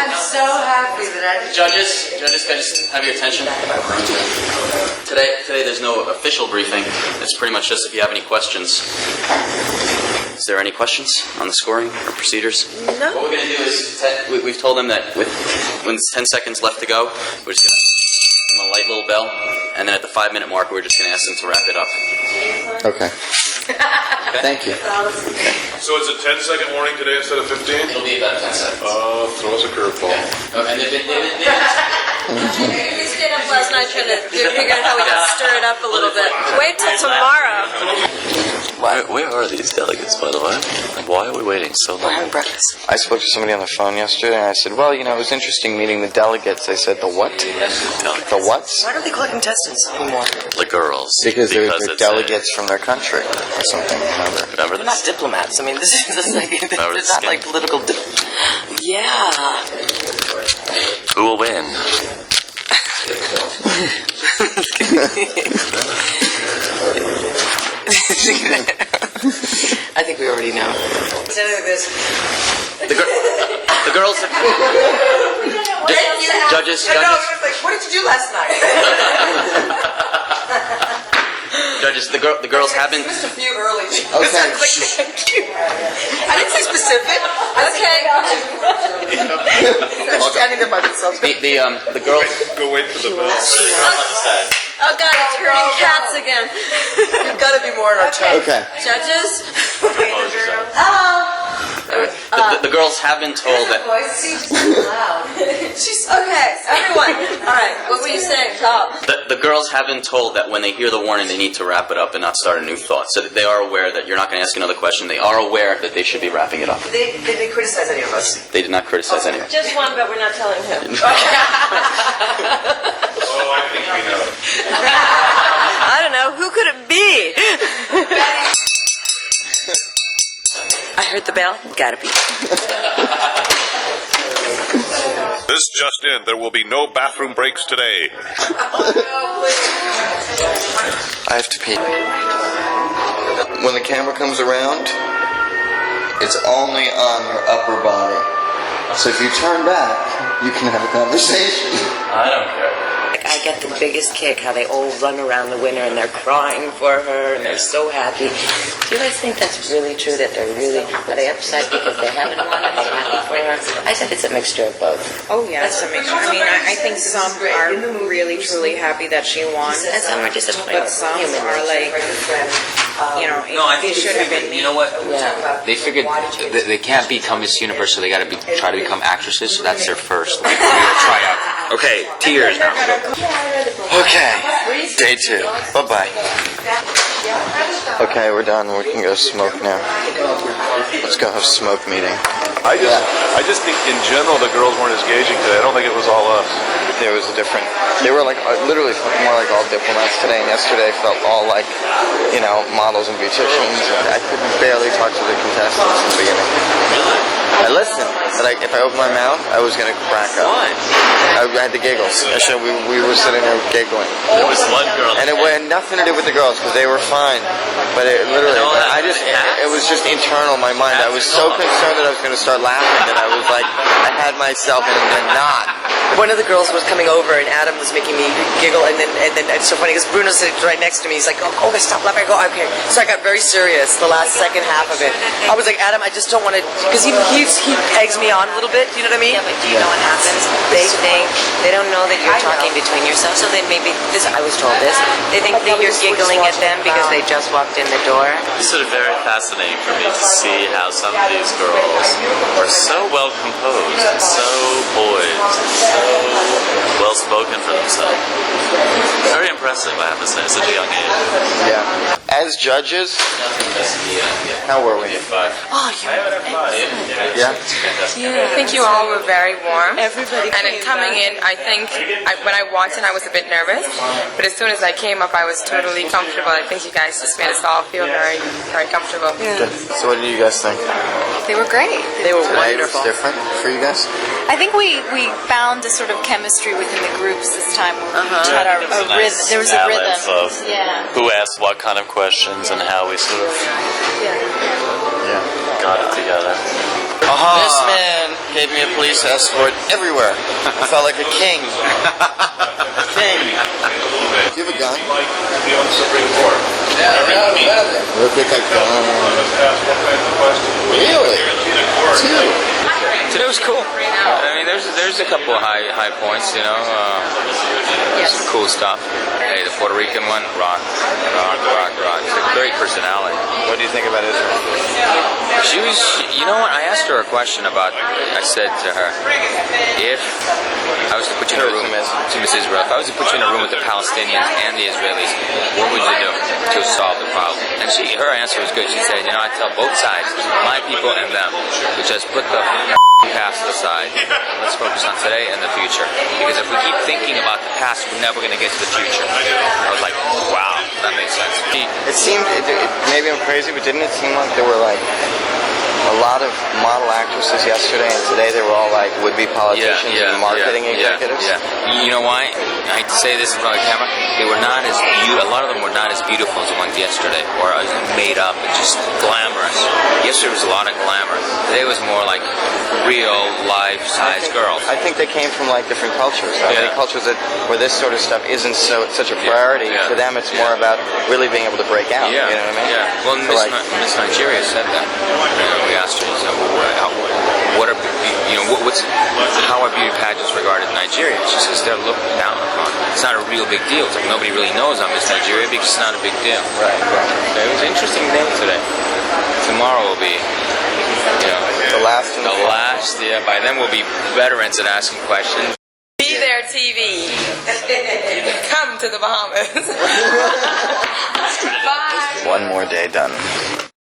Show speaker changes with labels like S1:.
S1: I'm so happy that I...
S2: Judges, can I just have your attention? Today there's no official briefing. It's pretty much just if you have any questions. Is there any questions on the scoring or procedures?
S1: No.
S2: What we're going to do is, we've told them that when it's 10 seconds left to go, we're just going to give them a light little bell, and then at the 5-minute mark, we're just going to ask them to wrap it up.
S3: Okay. Thank you.
S4: So it's a 10-second warning today instead of 15?
S2: It'll be about 10 seconds.
S4: Throw us a curveball.
S2: Yeah. And they've been
S5: We stayed up last night trying to figure out how we can stir it up a little bit. Wait till tomorrow.
S6: Where are these delegates, by the way? And why are we waiting so long?
S1: We're having breakfast.
S3: I spoke to somebody on the phone yesterday, and I said, well, you know, it was interesting meeting the delegates. They said, the what? The whats?
S1: Why don't they collect contestants anymore?
S6: The girls.
S3: Because they're
S6: it's
S3: delegates from their country or something.
S6: Remember
S1: They're not
S6: this?
S1: diplomats. I mean, this is like, they're not like political... Yeah.
S6: Who will win?
S1: I think we already know.
S2: The girls have... Judges.
S1: What did you do last night?
S2: Judges, the girls have been...
S1: Just a few early.
S3: Okay.
S1: Thank you. I didn't say specific.
S5: Okay.
S1: They're standing there by themselves.
S2: The girls...
S4: Go wait for the bell.
S5: Oh God, it's hurting cats again.
S1: You've got to be more in our toes.
S3: Okay.
S5: Judges?
S2: The girls have been told that...
S5: Okay, everyone. All right, what were you saying, Carl?
S2: The girls have been told that when they hear the warning, they need to wrap it up and not start a new thought. So that they are aware that you're not going to ask another question. They are aware that they should be wrapping it up.
S1: They didn't criticize any of us.
S2: They did not criticize anyone.
S5: Just one, but we're not telling him.
S4: Oh, I think we know.
S5: I don't know. Who could it be? I heard the bell. Gotta be.
S4: This just in, there will be no bathroom breaks today.
S3: I have to pee. When the camera comes around, it's only on your upper body. So if you turn back, you can have a conversation.
S2: I don't care.
S1: I get the biggest kick how they all run around the winner and they're crying for her and they're so happy. Do you guys think that's really true? That are they upset because they haven't won? Are they happy for her? I said it's a mixture of both.
S7: Oh yeah, it's a mixture. I mean, I think some are really truly happy that she won,
S1: And some are disappointed.
S7: but some are like, you know,
S8: No, I think
S7: it should have been me.
S8: you know what?
S1: Yeah.
S8: They figured they can't become Miss Universe, so they got to try to become actresses. So that's their first tryout. Okay, tears now.
S3: Okay. Day 2. Bye-bye. Okay, we're done. We can go smoke now. Let's go have a smoke meeting.
S4: I just think in general the girls weren't as engaging today. I don't think it was all us.
S3: There was a different... They were like, literally more like all diplomats today, and yesterday felt all like, you know, models and beauticians. I could barely talk to the contestants in the beginning. I listened, but if I opened my mouth, I was going to crack up.
S6: Why?
S3: I had the giggles. So we were sitting there giggling.
S6: There was one girl.
S3: And it had nothing to do with the girls, because they were fine. But it literally, it was just internal in my mind. I was so concerned that I was going to start laughing that I was like, I had myself in a knot.
S1: One of the girls was coming over and Adam was making me giggle and then it's so funny because Bruno sitting right next to me. He's like, oh, stop laughing. I go, okay. So I got very serious the last second half of it. I was like, Adam, I just don't want to, because he eggs me on a little bit, you know what I mean?
S5: Yeah, but do you know what happens?
S1: They don't know that you're talking between yourselves, so they maybe, I was told this, they think that you're giggling at them because they just walked in the door.
S6: It's sort of very fascinating for me to see how some of these girls are so well composed and so poised and so well spoken for themselves. Very impressive, I have to say, at such a young age.
S3: Yeah. As judges, how were we?
S5: Oh, you
S3: Yeah?
S7: I think you all were very warm.
S5: Everybody
S7: And then coming in, I think when I walked in, I was a bit nervous, but as soon as I came up, I was totally comfortable. I think you guys just made us all feel very, very comfortable.
S3: Good. So what do you guys think?
S7: They were great.
S1: They were
S3: Today was
S1: wonderful.
S3: different for you guys?
S9: I think we found a sort of chemistry within the groups this time. We had a rhythm. There was a rhythm.
S6: Of
S9: Yeah.
S6: who asked what kind of questions and how we sort of
S3: Yeah.
S6: got it together.
S3: This man gave gave me a police escort everywhere. I felt like a king. King. Do you have a gun? Look like a gun. Really? Two.
S8: Today was cool. I mean, there's a couple of high points, you know. Some cool stuff. Hey, the Puerto Rican one, rock. It's a great personality.
S3: What do you think about Israel?
S8: She was, you know what? I asked her a question about. I said to her, if I was to put you in a room to Miss Israel, if I was to put you in a room with the Palestinians and the Israelis, what would you do to solve the problem? And her answer was good. She said, you know, I tell both sides, my people and them, to just put the past aside. Let's focus on today and the future. Because if we keep thinking about the past, we're never going to get to the future. I was like, wow, that makes sense.
S3: It seemed, maybe I'm crazy, but didn't it seem like there were like a lot of model actresses yesterday, and today they were all like would-be politicians and marketing executives?
S8: Yeah. You know why? I hate to say this in front of the camera. They were not as a lot of them were not as beautiful as the ones yesterday, or as made up and just glamorous. Yesterday was a lot of glamour. Today was more like real life-size girls.
S3: I think they came from like different cultures. I think cultures where this sort of stuff isn't such a priority. To them, it's more about really being able to break out. You know what I mean?
S8: Yeah. Well, Miss Nigeria said that. We asked her, so what are how are beauty pageants regarded in Nigeria? She says they're looked down upon. It's not a real big deal. It's like nobody really knows I'm Miss Nigeria because it's not a big deal.
S3: Right.
S8: So it was an interesting day today. Tomorrow will be,
S3: the last.
S8: By then we'll be veterans at asking questions.
S7: bthere TV. Come to the Bahamas. Bye.
S3: One more day done.